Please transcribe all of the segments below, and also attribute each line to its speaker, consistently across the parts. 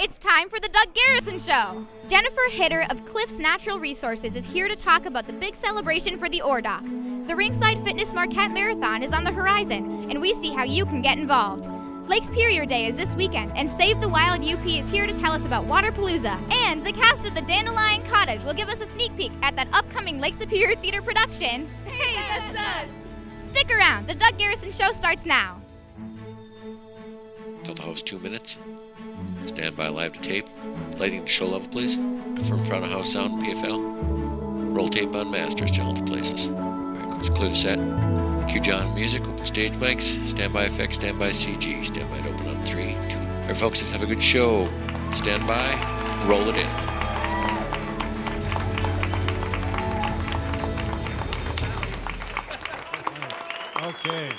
Speaker 1: It's time for the Doug Garrison Show. Jennifer Hitter of Cliffs Natural Resources is here to talk about the big celebration for the ORDOC. The Ringside Fitness Marquette Marathon is on the horizon, and we see how you can get involved. Lake Superior Day is this weekend, and Save the Wild UP is here to tell us about WaterPalooza. And the cast of the Dandelion Cottage will give us a sneak peek at that upcoming Lake Superior Theater production. Hey, that's us! Stick around, the Doug Garrison Show starts now.
Speaker 2: Tell the host 2 minutes. Stand by live to tape. Lighting to show level, please. Confirm front of house sound, PFL. Roll tape on masters to all the places. Alright, let's clear the set. Cue John music, open stage mics, standby effects, standby CG, standby to open on 3, 2. Alright folks, let's have a good show. Stand by, roll it in.
Speaker 3: Okay.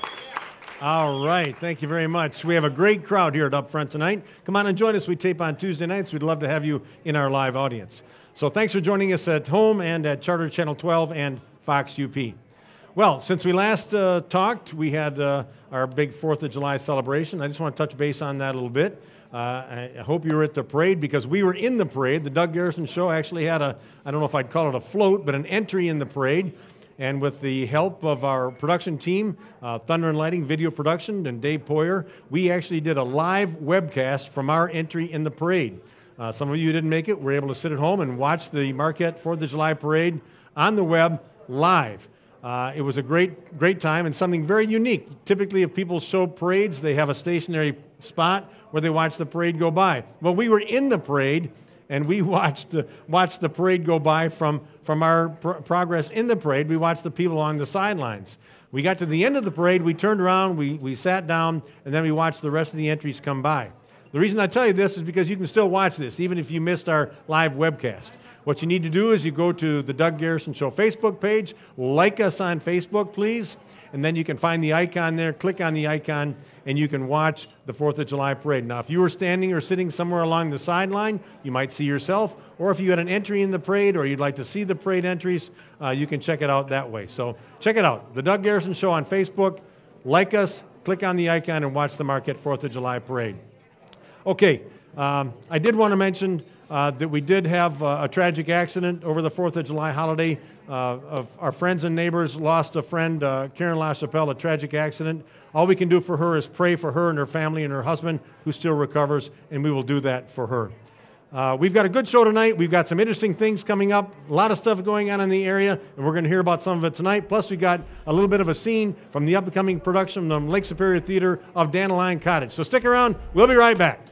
Speaker 3: All right, thank you very much. We have a great crowd here at Up Front tonight. Come on and join us. We tape on Tuesday nights. We'd love to have you in our live audience. So thanks for joining us at home and at Charter Channel 12 and Fox UP. Well, since we last talked, we had our big 4th of July celebration. I just want to touch base on that a little bit. I hope you were at the parade because we were in the parade. The Doug Garrison Show actually had I don't know if I'd call it a float, but an entry in the parade. And with the help of our production team, Thunder and Lighting Video Production and Dave Poyer, we actually did a live webcast from our entry in the parade. Some of you didn't make it. Were able to sit at home and watch the Marquette 4th of July parade on the web live. It was a great time and something very unique. Typically, if people show parades, they have a stationary spot where they watch the parade go by. Well, we were in the parade, and we watched the parade go by from our progress in the parade. We watched the people along the sidelines. We got to the end of the parade, we turned around, we sat down, and then we watched the rest of the entries come by. The reason I tell you this is because you can still watch this, even if you missed our live webcast. What you need to do is you go to the Doug Garrison Show Facebook page, like us on Facebook, please, and then you can find the icon there, click on the icon, and you can watch the 4th of July parade. Now, if you were standing or sitting somewhere along the sideline, you might see yourself, or if you had an entry in the parade or you'd like to see the parade entries, you can check it out that way. So check it out, the Doug Garrison Show on Facebook, like us, click on the icon, and watch the Marquette 4th of July parade. Okay, I did want to mention that we did have a tragic accident over the 4th of July holiday. Of our friends and neighbors lost a friend, Karen LaChapelle, a tragic accident. All we can do for her is pray for her and her family and her husband, who still recovers, and we will do that for her. We've got a good show tonight. We've got some interesting things coming up, a lot of stuff going on in the area, and we're going to hear about some of it tonight. Plus, we got a little bit of a scene from the upcoming production from Lake Superior Theater of Dandelion Cottage. So stick around. We'll be right back.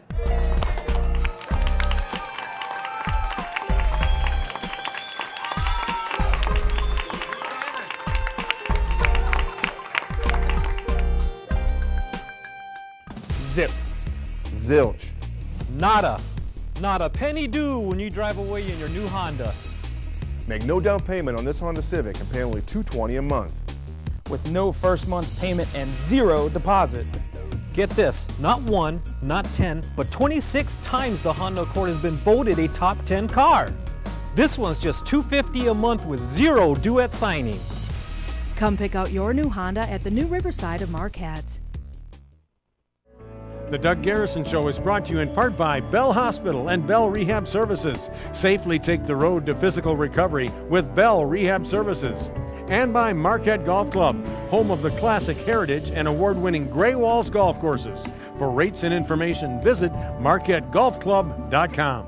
Speaker 4: Zip. Zilch. Nada. Not a penny due when you drive away in your new Honda.
Speaker 5: Make no down payment on this Honda Civic and pay only $220 a month.
Speaker 6: With no first month's payment and 0 deposit.
Speaker 4: Get this, not 1, not 10, but 26 times the Honda Accord has been voted a top 10 car. This one's just $250 a month with 0 due at signing.
Speaker 7: Come pick out your new Honda at the new Riverside of Marquette.
Speaker 3: The Doug Garrison Show is brought to you in part by Bell Hospital and Bell Rehab Services. Safely take the road to physical recovery with Bell Rehab Services. And by Marquette Golf Club, home of the classic heritage and award-winning Gray Walls golf courses. For rates and information, visit marquettegolfclub.com.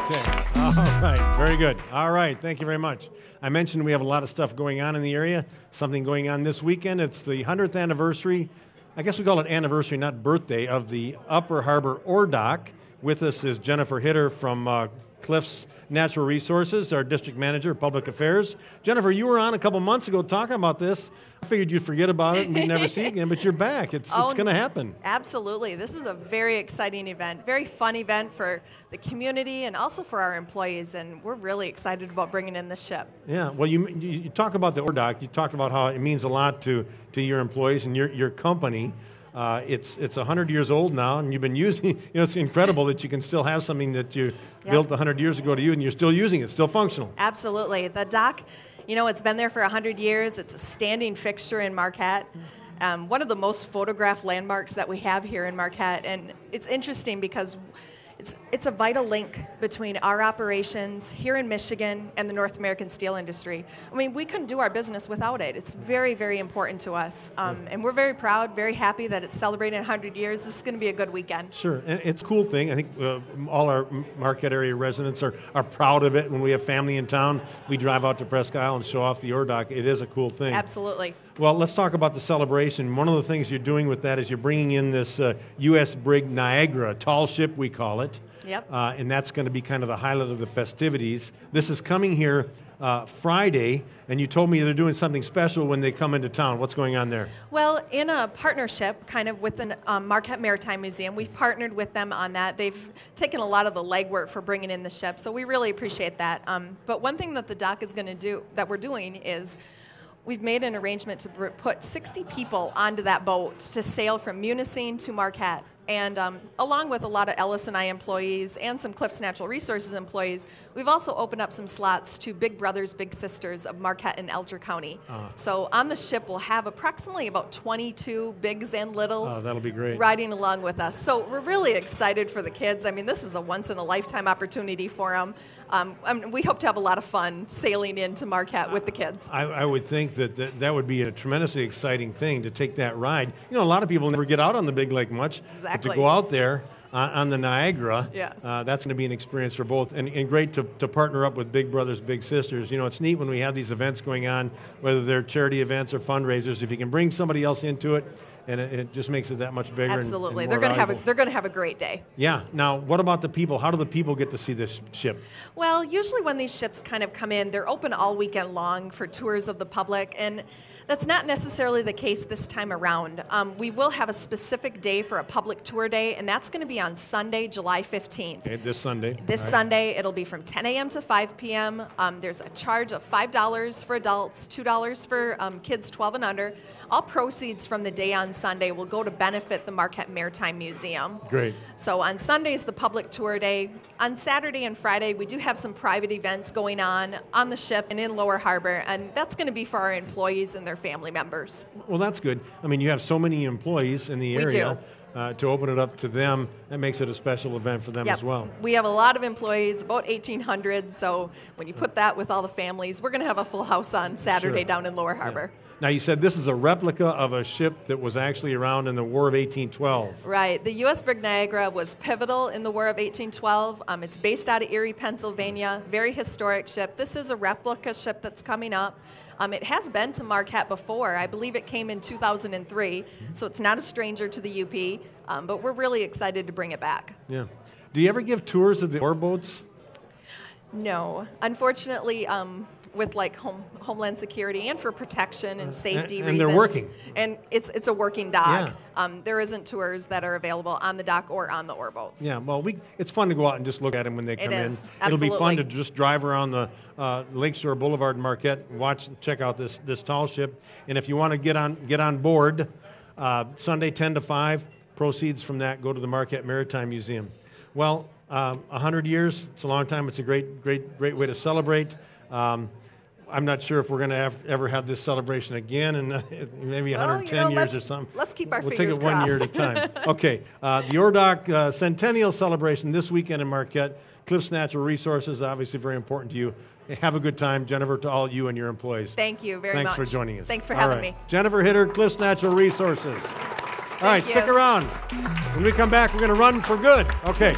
Speaker 3: Okay. All right. Very good. All right. Thank you very much. I mentioned we have a lot of stuff going on in the area. Something going on this weekend. It's the 100th anniversary. I guess we call it anniversary, not birthday, of the Upper Harbor ORDOC. With us is Jennifer Hitter from Cliffs Natural Resources, our district manager of public affairs. Jennifer, you were on a couple months ago talking about this. I figured you'd forget about it and we'd never see it again, but you're back. It's going to happen.
Speaker 8: Absolutely. This is a very exciting event, very fun event for the community and also for our employees, and we're really excited about bringing in the ship.
Speaker 3: Yeah, well, you talk about the ORDOC. You talked about how it means a lot to your employees and your company. It's 100 years old now, and you've been using. It's incredible that you can still have something that you built 100 years ago to you, and you're still using it, still functional.
Speaker 8: Absolutely. The dock, it's been there for 100 years. It's a standing fixture in Marquette. One of the most photographed landmarks that we have here in Marquette, and it's interesting because it's a vital link between our operations here in Michigan and the North American steel industry. I mean, we couldn't do our business without it. It's very, very important to us. And we're very proud, very happy that it's celebrating 100 years. This is going to be a good weekend.
Speaker 3: Sure, and it's a cool thing. I think all our Marquette area residents are proud of it. When we have family in town, we drive out to Presque Isle and show off the ore dock. It is a cool thing.
Speaker 8: Absolutely.
Speaker 3: Well, let's talk about the celebration. One of the things you're doing with that is you're bringing in this U.S. Brig Niagara, a tall ship we call it.
Speaker 8: Yep.
Speaker 3: And that's going to be kind of the highlight of the festivities. This is coming here Friday, and you told me they're doing something special when they come into town. What's going on there?
Speaker 8: Well, in a partnership kind of with the Marquette Maritime Museum, we've partnered with them on that. They've taken a lot of the legwork for bringing in the ship, so we really appreciate that. But one thing that the dock is going to do, that we're doing, is we've made an arrangement to put 60 people onto that boat to sail from Munising to Marquette. And along with a lot of Ellis&I employees and some Cliffs Natural Resources employees, we've also opened up some slots to Big Brothers, Big Sisters of Marquette and Elger County. So on the ship, we'll have approximately about 22 bigs and littles
Speaker 3: that'll be great.
Speaker 8: riding along with us. So we're really excited for the kids. I mean, this is a once-in-a-lifetime opportunity for them. We hope to have a lot of fun sailing into Marquette with the kids.
Speaker 3: I would think that would be a tremendously exciting thing to take that ride. A lot of people never get out on the big lake much.
Speaker 8: Exactly.
Speaker 3: But to go out there on the Niagara,
Speaker 8: Yeah.
Speaker 3: That's going to be an experience for both. And great to partner up with Big Brothers, Big Sisters. It's neat when we have these events going on, whether they're charity events or fundraisers, if you can bring somebody else into it, and it just makes it that much bigger.
Speaker 8: Absolutely.
Speaker 3: And
Speaker 8: They're
Speaker 3: more
Speaker 8: going to have
Speaker 3: valuable.
Speaker 8: they're going to have a great day.
Speaker 3: Yeah. Now, what about the people? How do the people get to see this ship?
Speaker 8: Well, usually when these ships kind of come in, they're open all weekend long for tours of the public, and that's not necessarily the case this time around. We will have a specific day for a public tour day, and that's going to be on Sunday, July 15th.
Speaker 3: Okay, this Sunday.
Speaker 8: This Sunday, it'll be from 10 a.m. to 5 p.m. There's a charge of $5 for adults, $2 for kids 12 and under. All proceeds from the day on Sunday will go to benefit the Marquette Maritime Museum.
Speaker 3: Great.
Speaker 8: So on Sunday is the public tour day. On Saturday and Friday, we do have some private events going on the ship and in Lower Harbor, and that's going to be for our employees and their family members.
Speaker 3: Well, that's good. I mean, you have so many employees in the
Speaker 8: We
Speaker 3: area.
Speaker 8: do.
Speaker 3: To open it up to them, that makes it a special event for them
Speaker 8: Yep.
Speaker 3: as well.
Speaker 8: We have a lot of employees, about 1,800, so when you put that with all the families, we're going to have a full house on Saturday
Speaker 3: Sure.
Speaker 8: down in Lower Harbor.
Speaker 3: Yeah. Now, you said this is a replica of a ship that was actually around in the War of 1812.
Speaker 8: Right. The U.S. Brig Niagara was pivotal in the War of 1812. It's based out of Erie, Pennsylvania. Very historic ship. This is a replica ship that's coming up. It has been to Marquette before. I believe it came in 2003, so it's not a stranger to the UP, but we're really excited to bring it back.
Speaker 3: Yeah. Do you ever give tours of the ore boats?
Speaker 8: No. Unfortunately, with like Homeland Security and for protection and safety
Speaker 3: and
Speaker 8: reasons.
Speaker 3: they're working.
Speaker 8: And it's a working dock. There isn't tours that are available on the dock or on the ore boats.
Speaker 3: Yeah, well, it's fun to go out and just look at them when they come in.
Speaker 8: is,
Speaker 3: It'll be fun
Speaker 8: absolutely.
Speaker 3: to just drive around the Lakeshore Boulevard in Marquette, check out this tall ship. And if you want to get on board, Sunday 10 to 5, proceeds from that go to the Marquette Maritime Museum. Well, 100 years, it's a long time. It's a great way to celebrate. I'm not sure if we're going to ever have this celebration again in maybe 110 years or something.
Speaker 8: Let's keep our
Speaker 3: We'll
Speaker 8: fingers
Speaker 3: take it one year at a time. Okay, the Ore Dock Centennial Celebration this weekend in Marquette. Cliffs Natural Resources, obviously very important to you. Have a good time, Jennifer, to all you and your employees.
Speaker 8: Thank you very much.
Speaker 3: Thanks for joining us.
Speaker 8: Thanks for
Speaker 3: All
Speaker 8: having
Speaker 3: right.
Speaker 8: me.
Speaker 3: Jennifer Hitter, Cliffs Natural Resources. All right,
Speaker 8: you.
Speaker 3: stick around. When we come back, we're going to run for good. Okay.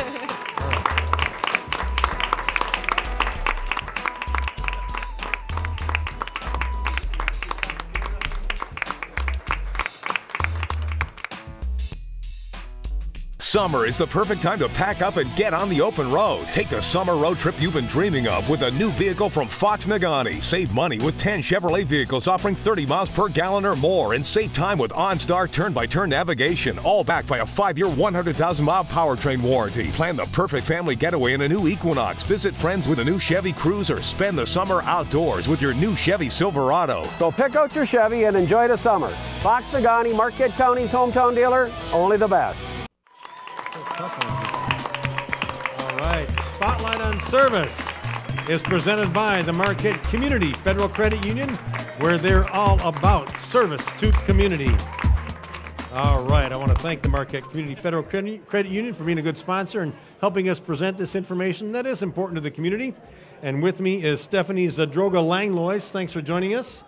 Speaker 9: Summer is the perfect time to pack up and get on the open road. Take the summer road trip you've been dreaming of with a new vehicle from Fox Nagani. Save money with 10 Chevrolet vehicles offering 30 miles per gallon or more, and save time with OnStar turn-by-turn navigation, all backed by a 5-year, 100,000-mile powertrain warranty. Plan the perfect family getaway in a new Equinox. Visit friends with a new Chevy Cruze, or spend the summer outdoors with your new Chevy Silverado.
Speaker 10: So pick out your Chevy and enjoy the summer. Fox Nagani, Marquette County's hometown dealer, only the best.
Speaker 3: All right, Spotlight on Service is presented by the Marquette Community Federal Credit Union, where they're all about service to community. All right, I want to thank the Marquette Community Federal Credit Union for being a good sponsor and helping us present this information that is important to the community. And with me is Stephanie Zadroga-Langlois. Thanks for joining us.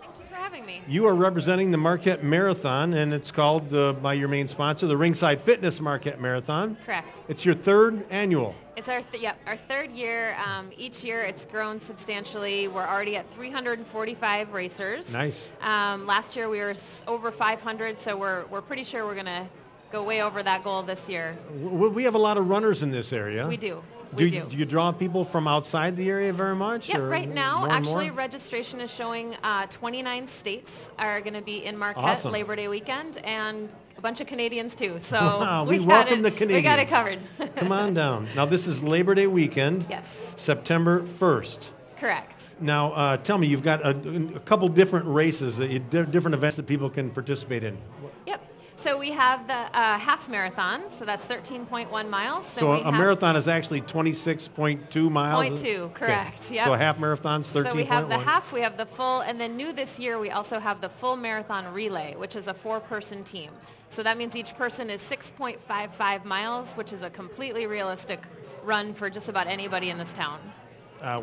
Speaker 11: Me.
Speaker 3: You are representing the Marquette Marathon, and it's called by your main sponsor, the Ringside Fitness Marquette Marathon.
Speaker 11: Correct.
Speaker 3: It's your third annual.
Speaker 11: It's our third year. Each year it's grown substantially. We're already at 345 racers.
Speaker 3: Nice.
Speaker 11: Last year we were over 500, so we're pretty sure we're going to go way over that goal this year.
Speaker 3: We have a lot of runners in this area.
Speaker 11: We do.
Speaker 3: Do you draw people from outside the area very much?
Speaker 11: Yep, right now, actually,
Speaker 3: more?
Speaker 11: Registration is showing 29 states are going to be in Marquette
Speaker 3: Awesome.
Speaker 11: Labor Day weekend, and a bunch of Canadians too. So
Speaker 3: wow,
Speaker 11: we
Speaker 3: welcome the Canadians.
Speaker 11: We got it covered.
Speaker 3: Come on down. Now, this is Labor Day weekend.
Speaker 11: Yes.
Speaker 3: September 1st.
Speaker 11: Correct.
Speaker 3: Now, tell me, you've got a couple different races, different events that people can participate in.
Speaker 11: Yep. So we have the half marathon, so that's 13.1 miles. Then
Speaker 3: so a marathon is actually 26.2 miles?
Speaker 11: 0.2, correct.
Speaker 3: Okay.
Speaker 11: Yep.
Speaker 3: So a half marathon's 13.1?
Speaker 11: So we have the half, we have the full, and then new this year we also have the full marathon relay, which is a 4-person team. So that means each person is 6.55 miles, which is a completely realistic run for just about anybody in this town.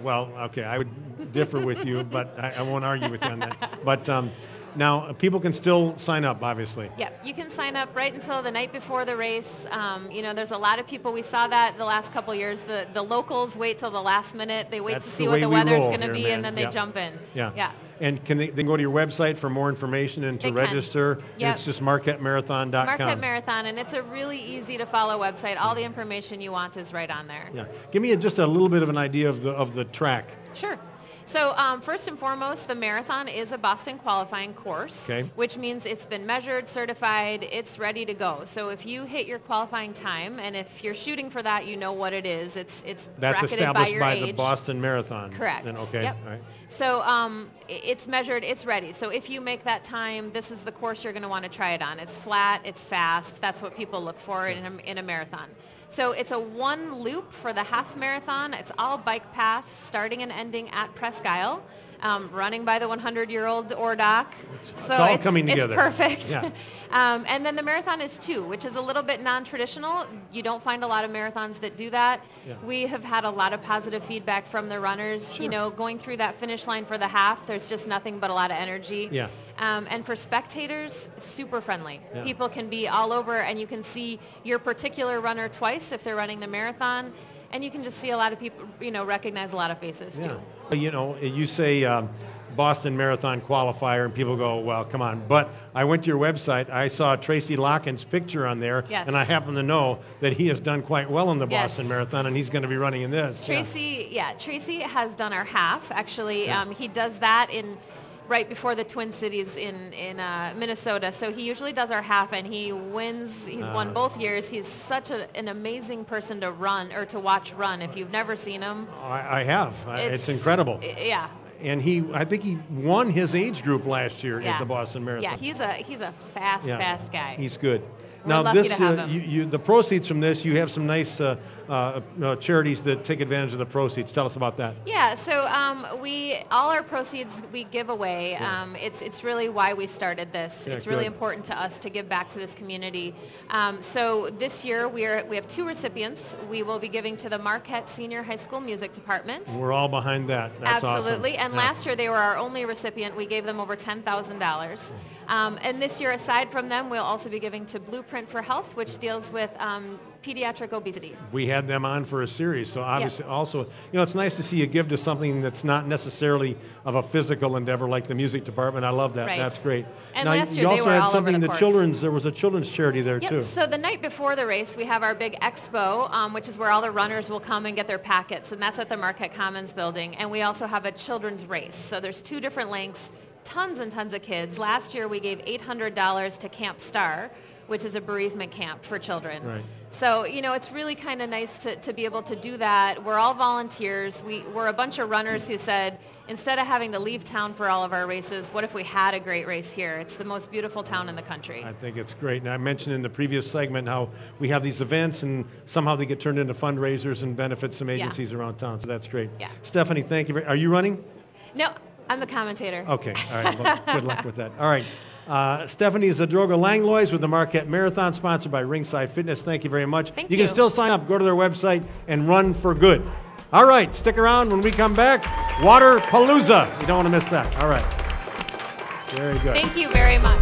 Speaker 3: Well, okay, I would differ with you, but I won't argue with you on that. But now, people can still sign up, obviously.
Speaker 11: Yeah, you can sign up right until the night before the race. There's a lot of people. We saw that the last couple of years. The locals wait till the last minute. They wait to see what the weather's going to be, and then they jump in.
Speaker 3: Yeah. And can they go to your website for more information and to register?
Speaker 11: Yep.
Speaker 3: And it's just marquettemarathon.com.
Speaker 11: Marquette Marathon, and it's a really easy to follow website. All the information you want is right on there.
Speaker 3: Yeah. Give me just a little bit of an idea of the track.
Speaker 11: Sure. So first and foremost, the marathon is a Boston qualifying course, which means it's been measured, certified, it's ready to go. So if you hit your qualifying time, and if you're shooting for that, you know what it is. It's
Speaker 3: that's
Speaker 11: bracketed
Speaker 3: established
Speaker 11: by your
Speaker 3: by
Speaker 11: age.
Speaker 3: The Boston Marathon.
Speaker 11: Correct.
Speaker 3: Then, okay.
Speaker 11: Yep.
Speaker 3: All right.
Speaker 11: So it's measured, it's ready. So if you make that time, this is the course you're going to want to try it on. It's flat, it's fast. That's what people look for in a marathon. So it's a 1 loop for the half marathon. It's all bike paths starting and ending at Presque Isle, running by the 100-year-old ORDOC.
Speaker 3: It's all coming together.
Speaker 11: It's perfect.
Speaker 3: Yeah.
Speaker 11: And then the marathon is 2, which is a little bit non-traditional. You don't find a lot of marathons that do that. Yeah. We have had a lot of positive feedback from the runners. Sure. Going through that finish line for the half, there's just nothing but a lot of energy.
Speaker 3: Yeah.
Speaker 11: And for spectators, super friendly.
Speaker 3: Yeah.
Speaker 11: People can be all over, and you can see your particular runner twice if they're running the marathon. And you can just see a lot of people, recognize a lot of faces too.
Speaker 3: You say Boston Marathon qualifier, and people go, well, come on. But I went to your website. I saw Tracy Locken's picture on there, and I happen to know that he has done quite well in the Boston Marathon, and he's going to be running in this.
Speaker 11: Tracy has done our half, actually. Yeah. He does that right before the Twin Cities in Minnesota. So he usually does our half, and he wins. He's won both years. He's such an amazing person to run or to watch run. If you've never seen him,
Speaker 3: I have. It's incredible.
Speaker 11: Yeah.
Speaker 3: And I think he won his age group last year at the Boston Marathon.
Speaker 11: Yeah, he's a fast guy.
Speaker 3: He's good.
Speaker 11: We're
Speaker 3: now,
Speaker 11: lucky to have him.
Speaker 3: the proceeds from this, you have some nice charities that take advantage of the proceeds. Tell us about that.
Speaker 11: Yeah, so all our proceeds we give away. It's really why we started this.
Speaker 3: Yeah,
Speaker 11: it's really important to us to give back to this community. So this year we have 2 recipients. We will be giving to the Marquette Senior High School Music Department.
Speaker 3: We're all behind that. That's
Speaker 11: Absolutely.
Speaker 3: Awesome.
Speaker 11: And last year they were our only recipient. We gave them over $10,000. And this year, aside from them, we'll also be giving to Blueprint for Health, which deals with pediatric obesity.
Speaker 3: We had them on for a series, so obviously also, it's nice to see you give to something that's not necessarily of a physical endeavor like the music department. I love that.
Speaker 11: Right.
Speaker 3: That's great.
Speaker 11: And
Speaker 3: now,
Speaker 11: last year
Speaker 3: you
Speaker 11: they
Speaker 3: also
Speaker 11: were
Speaker 3: had
Speaker 11: all
Speaker 3: something
Speaker 11: over the course.
Speaker 3: there was a children's charity there too.
Speaker 11: So the night before the race, we have our big expo, which is where all the runners will come and get their packets, and that's at the Marquette Commons building. And we also have a children's race. So there's 2 different lengths, tons and tons of kids. Last year we gave $800 to Camp Star, which is a bereavement camp for children.
Speaker 3: Right.
Speaker 11: So, it's really kind of nice to be able to do that. We're all volunteers. We're a bunch of runners who said, instead of having to leave town for all of our races, what if we had a great race here? It's the most beautiful town in the country.
Speaker 3: I think it's great. And I mentioned in the previous segment how we have these events and somehow they get turned into fundraisers and benefit some agencies around town. So that's great.
Speaker 11: Yeah.
Speaker 3: Stephanie, thank you. Are you running?
Speaker 11: No, I'm the commentator.
Speaker 3: Okay. All right. Well, good luck with that. All right. Stephanie Zadroga Langlois with the Marquette Marathon, sponsored by Ringside Fitness. Thank you very much.
Speaker 11: Thank
Speaker 3: you
Speaker 11: you.
Speaker 3: can still sign up. Go to their website and run for good. All right. Stick around. When we come back, WaterPalooza. You don't want to miss that. All right. Very good.
Speaker 11: Thank you very much.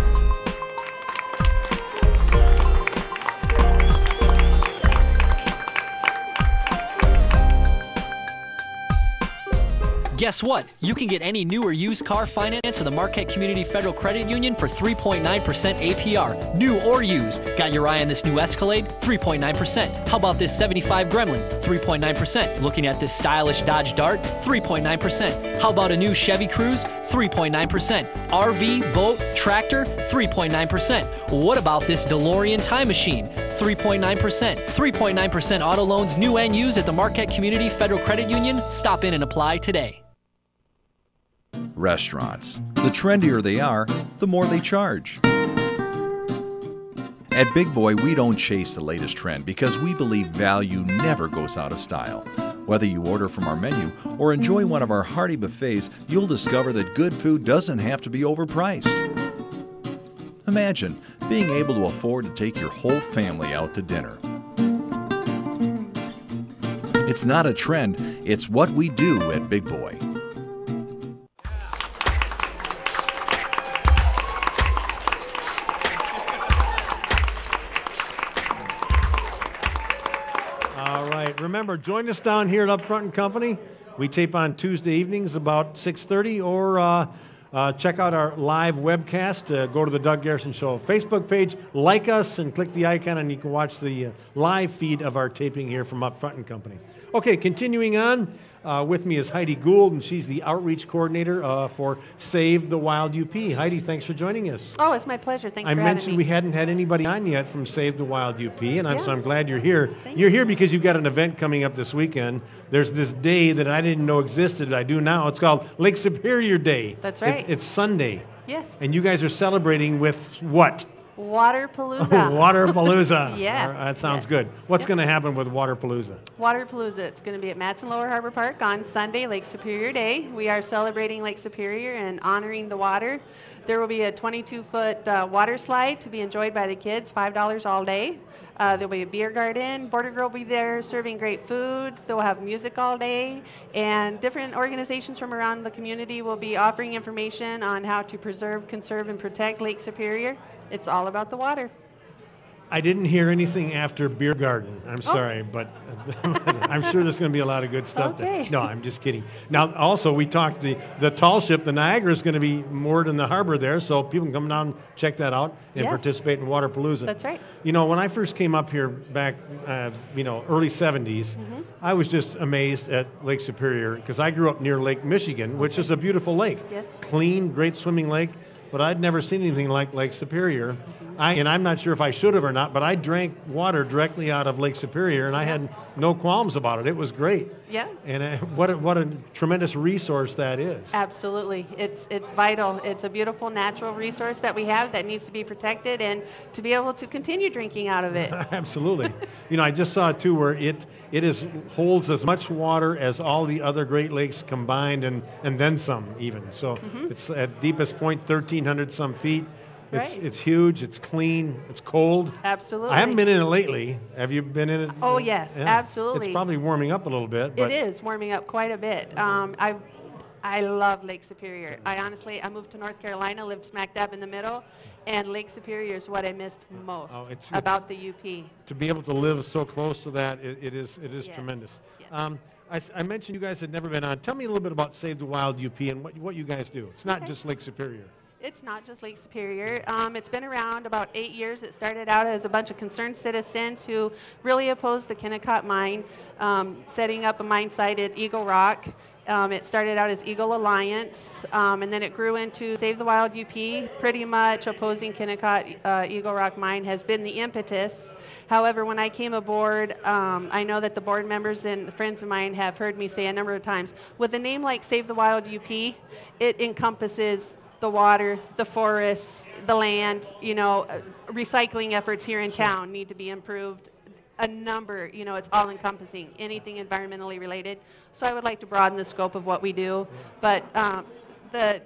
Speaker 12: Guess what? You can get any new or used car finance in the Marquette Community Federal Credit Union for 3.9% APR. New or used. Got your eye on this new Escalade? 3.9%. How about this 75 Gremlin? 3.9%. Looking at this stylish Dodge Dart? 3.9%. How about a new Chevy Cruze? 3.9%. RV, boat, tractor? 3.9%. What about this DeLorean time machine? 3.9%. 3.9% auto loans, new and used at the Marquette Community Federal Credit Union. Stop in and apply today.
Speaker 13: Restaurants. The trendier they are, the more they charge. At Big Boy, we don't chase the latest trend because we believe value never goes out of style. Whether you order from our menu or enjoy one of our hearty buffets, you'll discover that good food doesn't have to be overpriced. Imagine being able to afford to take your whole family out to dinner. It's not a trend, it's what we do at Big Boy.
Speaker 3: Remember, join us down here at Up Front and Company. We tape on Tuesday evenings about 6:30, or check out our live webcast. Go to the Doug Garrison Show Facebook page, like us, and click the icon, and you can watch the live feed of our taping here from Up Front and Company. Okay, continuing on. With me is Heidi Gould, and she's the outreach coordinator for Save the Wild UP. Heidi, thanks for joining us.
Speaker 14: Oh, it's my pleasure. Thanks for having me.
Speaker 3: I mentioned we hadn't had anybody on yet from Save the Wild UP, and so I'm glad you're here. You're here because you've got an event coming up this weekend. There's this day that I didn't know existed. I do now. It's called Lake Superior Day.
Speaker 14: That's right.
Speaker 3: It's Sunday.
Speaker 14: Yes.
Speaker 3: And you guys are celebrating with what?
Speaker 14: WaterPalooza.
Speaker 3: WaterPalooza.
Speaker 14: Yes.
Speaker 3: That sounds good. What's going to happen with WaterPalooza?
Speaker 14: WaterPalooza. It's going to be at Matson Lower Harbor Park on Sunday, Lake Superior Day. We are celebrating Lake Superior and honoring the water. There will be a 22-foot water slide to be enjoyed by the kids, $5 all day. There'll be a beer garden. Border Girl will be there serving great food. They'll have music all day. And different organizations from around the community will be offering information on how to preserve, conserve, and protect Lake Superior. It's all about the water.
Speaker 3: I didn't hear anything after beer garden. I'm sorry, but I'm sure there's going to be a lot of good stuff there. No, I'm just kidding. Now, also, we talked the tall ship, the Niagara, is going to be moored in the harbor there, so people can come down and check that out and participate in WaterPalooza.
Speaker 14: That's right.
Speaker 3: You know, when I first came up here back, early 70s, I was just amazed at Lake Superior because I grew up near Lake Michigan, which is a beautiful lake.
Speaker 14: Yes.
Speaker 3: Clean, great swimming lake. But I'd never seen anything like Lake Superior. And I'm not sure if I should have or not, but I drank water directly out of Lake Superior, and I had no qualms about it. It was great.
Speaker 14: Yeah.
Speaker 3: And what a tremendous resource that is.
Speaker 14: Absolutely. It's vital. It's a beautiful natural resource that we have that needs to be protected and to be able to continue drinking out of it.
Speaker 3: Absolutely. I just saw it, too, where it holds as much water as all the other Great Lakes combined and then some even. So it's at deepest point, 1,300 some feet. It's huge, it's clean, it's cold.
Speaker 14: Absolutely.
Speaker 3: I haven't been in it lately. Have you been in it?
Speaker 14: Oh, yes, absolutely.
Speaker 3: It's probably warming up a little bit.
Speaker 14: But it is warming up quite a bit. I I love Lake Superior. I moved to North Carolina, lived smack dab in the middle, and Lake Superior is what I missed most about the UP.
Speaker 3: To be able to live so close to that, it is tremendous.
Speaker 14: Yes.
Speaker 3: I mentioned you guys had never been on. Tell me a little bit about Save the Wild UP and what you guys do. It's not just Lake Superior.
Speaker 14: It's not just Lake Superior. It's been around about 8 years. It started out as a bunch of concerned citizens who really opposed the Kennecott mine, setting up a mine site at Eagle Rock. It started out as Eagle Alliance, and then it grew into Save the Wild UP. Pretty much opposing Kennecott Eagle Rock mine has been the impetus. However, when I came aboard, I know that the board members and friends of mine have heard me say a number of times, with a name like Save the Wild UP, it encompasses the water, the forests, the land, recycling efforts here in town need to be improved. A number, it's all encompassing, anything environmentally related. So I would like to broaden the scope of what we do. But the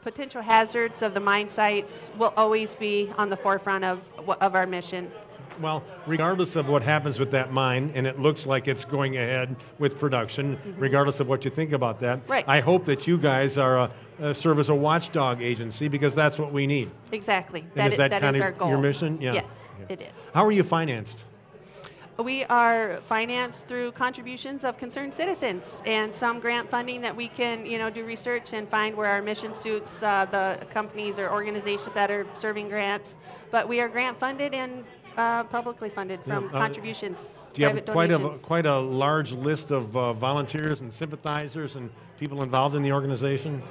Speaker 14: potential hazards of the mine sites will always be on the forefront of our mission.
Speaker 3: Well, regardless of what happens with that mine, and it looks like it's going ahead with production, regardless of what you think about that, I hope that you guys are serve as a watchdog agency, because that's what we need.
Speaker 14: Exactly.
Speaker 3: And
Speaker 14: that
Speaker 3: kind
Speaker 14: is
Speaker 3: of
Speaker 14: our goal.
Speaker 3: Your mission? Yeah.
Speaker 14: Yes, it is.
Speaker 3: How are you financed?
Speaker 14: We are financed through contributions of concerned citizens and some grant funding that we can, do research and find where our mission suits the companies or organizations that are serving grants. But we are grant funded and publicly funded from contributions.
Speaker 3: Do you have
Speaker 14: donations.
Speaker 3: quite a large list of volunteers and sympathizers and people involved in the organization?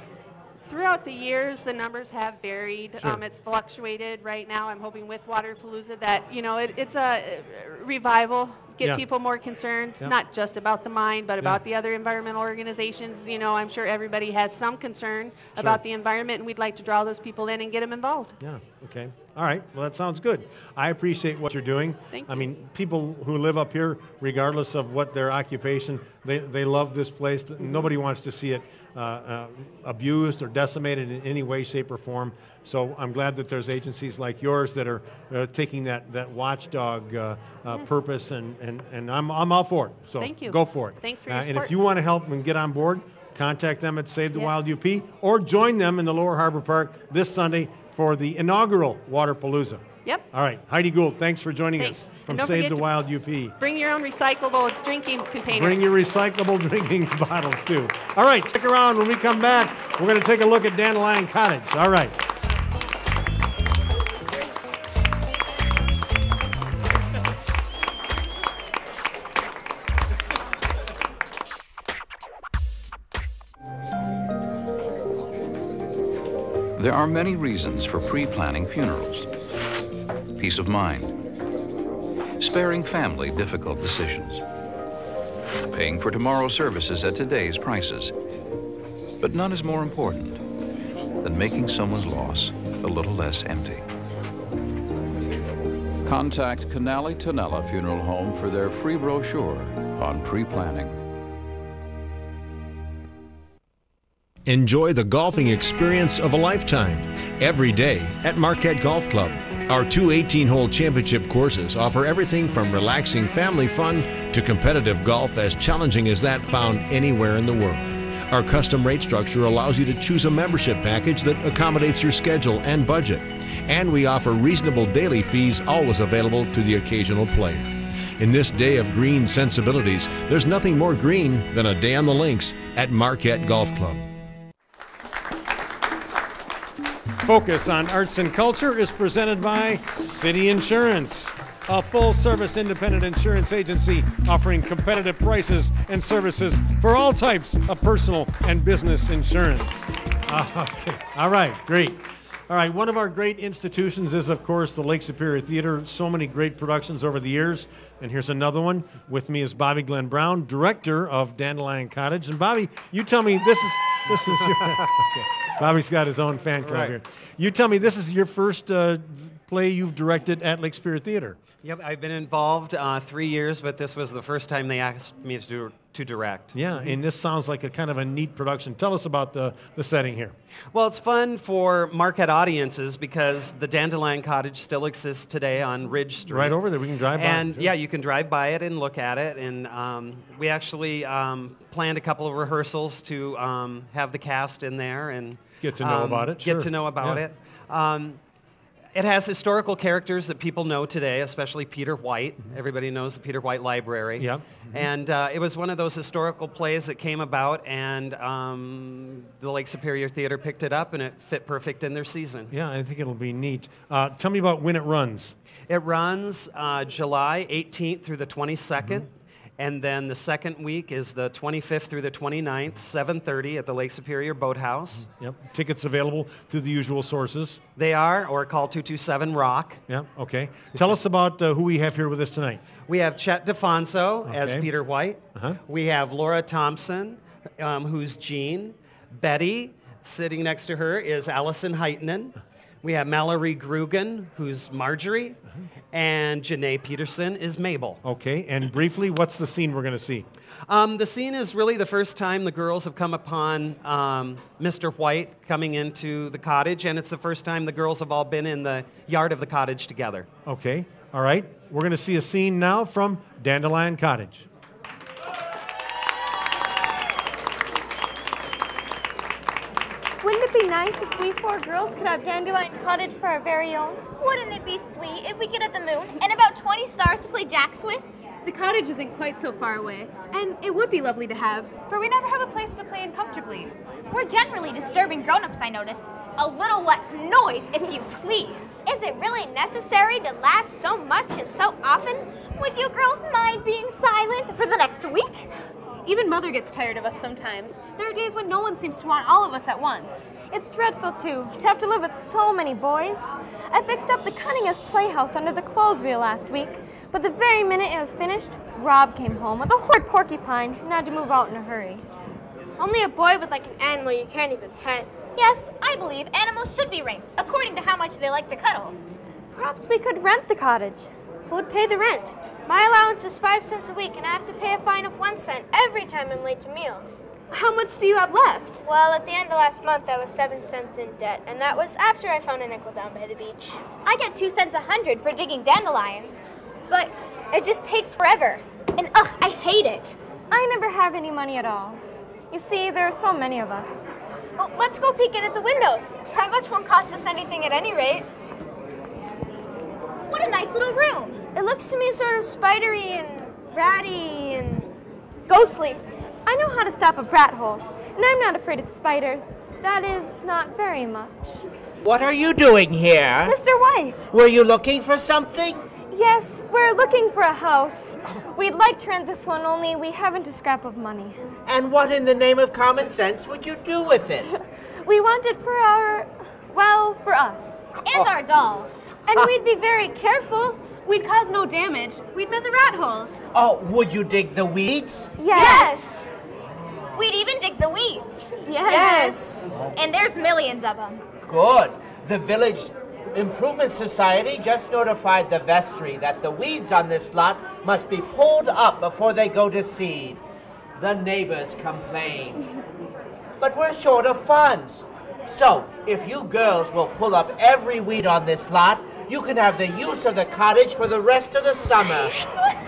Speaker 14: Throughout the years, the numbers have varied.
Speaker 3: Sure.
Speaker 14: It's fluctuated. Right now, I'm hoping with WaterPalooza that, it's a revival, get people more concerned, not just about the mine, but about the other environmental organizations. I'm sure everybody has some concern about the environment, and we'd like to draw those people in and get them involved.
Speaker 3: Yeah, okay. All right, well, that sounds good. I appreciate what you're doing.
Speaker 14: Thank you.
Speaker 3: I mean, people who live up here, regardless of what their occupation, they love this place. Nobody wants to see it abused or decimated in any way, shape, or form. So I'm glad that there's agencies like yours that are taking that watchdog purpose, and I'm all for it. So
Speaker 14: thank you.
Speaker 3: Go for it.
Speaker 14: Thanks for your
Speaker 3: And
Speaker 14: support.
Speaker 3: if you want to help and get on board, contact them at Save the Wild UP, or join them in the Lower Harbor Park this Sunday for the inaugural WaterPalooza.
Speaker 14: Yep.
Speaker 3: All right. Heidi Gould, thanks for joining us from
Speaker 14: And don't
Speaker 3: Save
Speaker 14: forget
Speaker 3: the
Speaker 14: to
Speaker 3: Wild UP.
Speaker 14: Bring your own recyclable drinking container.
Speaker 3: Bring your recyclable drinking bottles, too. All right, stick around. When we come back, we're going to take a look at Dandelion Cottage. All right.
Speaker 15: There are many reasons for pre-planning funerals. Peace of mind, sparing family difficult decisions, paying for tomorrow's services at today's prices. But none is more important than making someone's loss a little less empty. Contact Canale Tonella Funeral Home for their free brochure on pre-planning.
Speaker 16: Enjoy the golfing experience of a lifetime every day at Marquette Golf Club. Our two 18-hole championship courses offer everything from relaxing family fun to competitive golf as challenging as that found anywhere in the world. Our custom rate structure allows you to choose a membership package that accommodates your schedule and budget. And we offer reasonable daily fees, always available to the occasional player. In this day of green sensibilities, there's nothing more green than a day on the links at Marquette Golf Club.
Speaker 3: Focus on Arts and Culture is presented by City Insurance, a full-service independent insurance agency offering competitive prices and services for all types of personal and business insurance. Okay. All right, great. All right, one of our great institutions is, of course, the Lake Superior Theater. So many great productions over the years. And here's another one. With me is Bobby Glenn Brown, director of Dandelion Cottage. And Bobby, you tell me this is your... Okay. Bobby's got his own fan club here. You tell me this is your first play you've directed at Lake Superior Theater.
Speaker 17: Yep, I've been involved 3 years, but this was the first time they asked me to to direct.
Speaker 3: Yeah, and this sounds like a kind of a neat production. Tell us about the setting here.
Speaker 17: Well, it's fun for Marquette audiences because the Dandelion Cottage still exists today on Ridge Street.
Speaker 3: Right over there, we can drive by.
Speaker 17: And yeah, you can drive by it and look at it. And we actually planned a couple of rehearsals to have the cast in there and
Speaker 3: get to know about it.
Speaker 17: Get to know about it. It has historical characters that people know today, especially Peter White. Everybody knows the Peter White Library.
Speaker 3: Yeah.
Speaker 17: And it was one of those historical plays that came about, and the Lake Superior Theater picked it up, and it fit perfect in their season.
Speaker 3: Yeah, I think it'll be neat. Tell me about when it runs.
Speaker 17: It runs July 18th through the 22nd. And then the second week is the 25th through the 29th, 7:30 at the Lake Superior Boathouse.
Speaker 3: Yep. Tickets available through the usual sources.
Speaker 17: They are, or call 227-ROCK.
Speaker 3: Yeah, okay. Tell us about who we have here with us tonight.
Speaker 17: We have Chet DeFonso as Peter White. We have Laura Thompson, who's Jean. Betty, sitting next to her, is Allison Heitinen. We have Mallory Grugan, who's Marjorie, and Janae Peterson is Mabel.
Speaker 3: Okay, and briefly, what's the scene we're going to see?
Speaker 17: The scene is really the first time the girls have come upon Mr. White coming into the cottage, and it's the first time the girls have all been in the yard of the cottage together.
Speaker 3: Okay, all right. We're going to see a scene now from Dandelion Cottage.
Speaker 18: Wouldn't it be nice if we 4 girls could have Dandelion Cottage for our very own?
Speaker 1: Wouldn't it be sweet if we could have the moon and about 20 stars to play jacks with?
Speaker 19: The cottage isn't quite so far away, and it would be lovely to have, for we never have a place to play in comfortably.
Speaker 1: We're generally disturbing grown-ups, I notice. A little less noise, if you please.
Speaker 20: Is it really necessary to laugh so much and so often?
Speaker 1: Would you girls mind being silent for the next week?
Speaker 19: Even Mother gets tired of us sometimes. There are days when no one seems to want all of us at once.
Speaker 18: It's dreadful, too, to have to live with so many boys. I fixed up the cunningest playhouse under the clothes wheel last week, but the very minute it was finished, Rob came home with a horrid porcupine and had to move out in a hurry.
Speaker 20: Only a boy with like an animal you can't even pet.
Speaker 1: Yes, I believe animals should be ranked according to how much they like to cuddle.
Speaker 18: Perhaps we could rent the cottage.
Speaker 20: Who would pay the rent? My allowance is 5 cents a week, and I have to pay a fine of 1 cent every time I'm late to meals.
Speaker 19: How much do you have left?
Speaker 20: Well, at the end of last month, I was 7 cents in debt, and that was after I found a nickel down by the beach.
Speaker 1: I get 2 cents 100 for digging dandelions, but it just takes forever. And I hate it.
Speaker 18: I never have any money at all. You see, there are so many of us.
Speaker 20: Well, let's go peek in at the windows. That much won't cost us anything at any rate.
Speaker 1: What a nice little room.
Speaker 20: It looks to me sort of spidery and ratty and ghostly.
Speaker 18: I know how to stop up rat holes, and I'm not afraid of spiders. That is, not very much.
Speaker 21: What are you doing here?
Speaker 18: Mr. White.
Speaker 21: Were you looking for something?
Speaker 18: Yes, we're looking for a house. We'd like to rent this one, only we haven't a scrap of money.
Speaker 21: And what in the name of common sense would you do with it?
Speaker 18: We want it for for us.
Speaker 1: And our dolls.
Speaker 20: And we'd be very careful.
Speaker 19: We'd cause no damage. We'd mend the rat holes.
Speaker 21: Oh, would you dig the weeds?
Speaker 1: Yes. We'd even dig the weeds.
Speaker 20: Yes.
Speaker 1: And there's millions of them.
Speaker 21: Good. The Village Improvement Society just notified the vestry that the weeds on this lot must be pulled up before they go to seed. The neighbors complain. But we're short of funds. So, if you girls will pull up every weed on this lot, you can have the use of the cottage for the rest of the summer.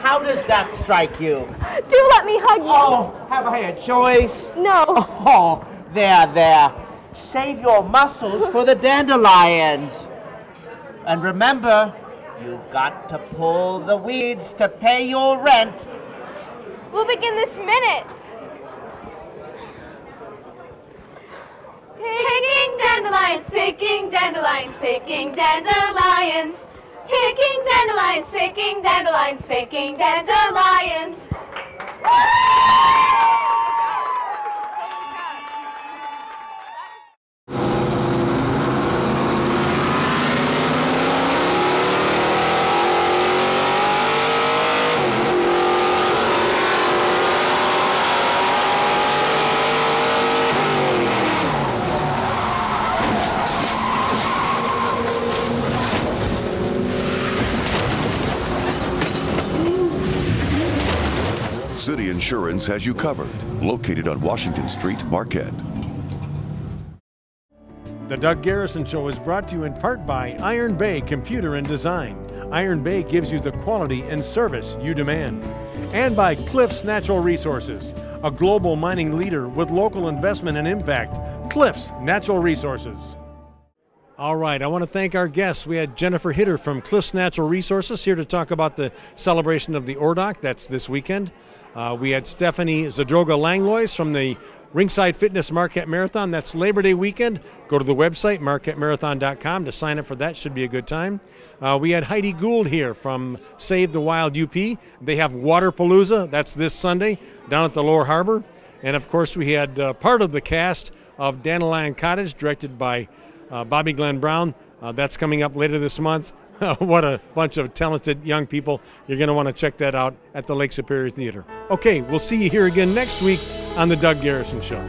Speaker 21: How does that strike you?
Speaker 18: Do let me hug you.
Speaker 21: Oh, have I a choice?
Speaker 18: No.
Speaker 21: Oh, there. Save your muscles for the dandelions. And remember, you've got to pull the weeds to pay your rent.
Speaker 20: We'll begin this minute. Picking dandelions, picking dandelions, picking dandelions. Picking dandelions, picking dandelions, picking dandelions.
Speaker 22: City and
Speaker 2: Insurance has you covered. Located on Washington Street, Marquette.
Speaker 3: The Doug Garrison Show is brought to you in part by Iron Bay Computer and Design. Iron Bay gives you the quality and service you demand. And by Cliffs Natural Resources, a global mining leader with local investment and impact. Cliffs Natural Resources. All right, I want to thank our guests. We had Jennifer Hitter from Cliffs Natural Resources here to talk about the celebration of the ORDOC. That's this weekend. We had Stephanie Zadroga Langlois from the Ringside Fitness Marquette Marathon. That's Labor Day weekend. Go to the website, marquettemarathon.com, to sign up for that. Should be a good time. We had Heidi Gould here from Save the Wild UP. They have WaterPalooza. That's this Sunday down at the Lower Harbor. And, of course, we had part of the cast of Dandelion Cottage, directed by Bobby Glenn Brown. That's coming up later this month. What a bunch of talented young people. You're going to want to check that out at the Lake Superior Theater. Okay, we'll see you here again next week on The Doug Garrison Show.